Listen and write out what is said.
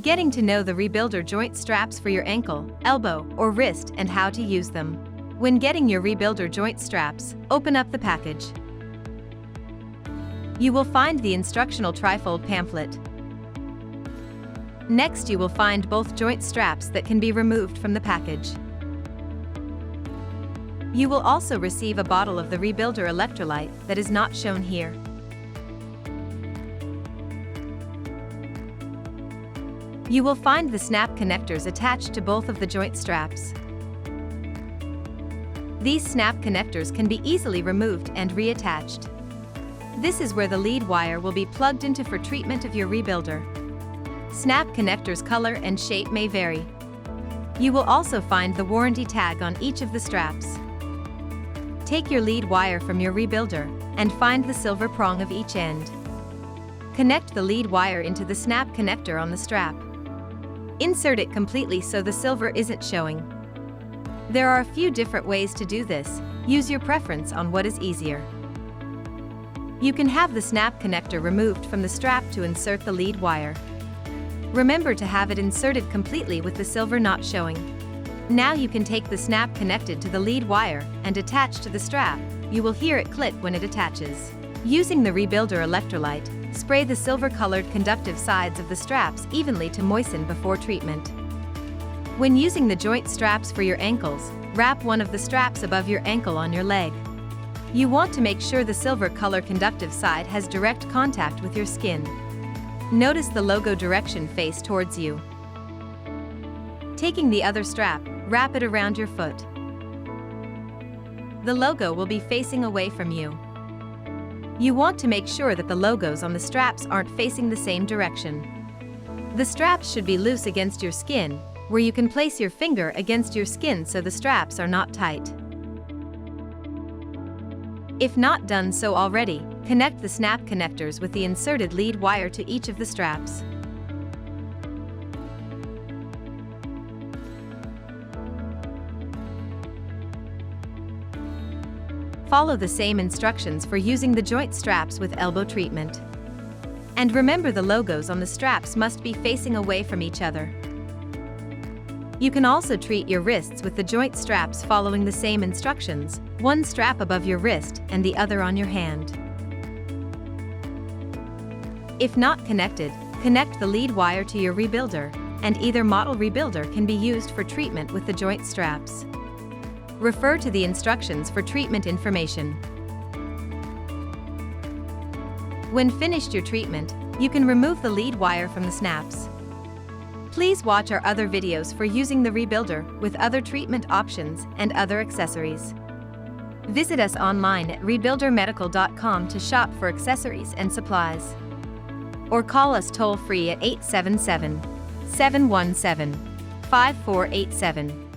Getting to know the ReBuilder joint straps for your ankle, elbow, or wrist and how to use them. When getting your ReBuilder joint straps, open up the package. You will find the instructional trifold pamphlet. Next, you will find both joint straps that can be removed from the package. You will also receive a bottle of the ReBuilder electrolyte that is not shown here. You will find the snap connectors attached to both of the joint straps. These snap connectors can be easily removed and reattached. This is where the lead wire will be plugged into for treatment of your ReBuilder. Snap connectors' color and shape may vary. You will also find the warranty tag on each of the straps. Take your lead wire from your ReBuilder and find the silver prong of each end. Connect the lead wire into the snap connector on the strap. Insert it completely so the silver isn't showing. There are a few different ways to do this. Use your preference on what is easier. You can have the snap connector removed from the strap to insert the lead wire. Remember to have it inserted completely with the silver not showing. Now you can take the snap connected to the lead wire and attach to the strap. You will hear it click when it attaches. Using the ReBuilder electrolyte, spray the silver-colored conductive sides of the straps evenly to moisten before treatment. When using the joint straps for your ankles, wrap one of the straps above your ankle on your leg. You want to make sure the silver color conductive side has direct contact with your skin. Notice the logo direction face towards you. Taking the other strap, wrap it around your foot. The logo will be facing away from you. You want to make sure that the logos on the straps aren't facing the same direction. The straps should be loose against your skin, where you can place your finger against your skin so the straps are not tight. If not done so already, connect the snap connectors with the inserted lead wire to each of the straps. Follow the same instructions for using the joint straps with elbow treatment. And remember, the logos on the straps must be facing away from each other. You can also treat your wrists with the joint straps following the same instructions, one strap above your wrist and the other on your hand. If not connected, connect the lead wire to your ReBuilder, and either model ReBuilder can be used for treatment with the joint straps. Refer to the instructions for treatment information. When finished your treatment, you can remove the lead wire from the snaps. Please watch our other videos for using the ReBuilder with other treatment options and other accessories. Visit us online at rebuildermedical.com to shop for accessories and supplies. Or call us toll-free at 877-717-5487.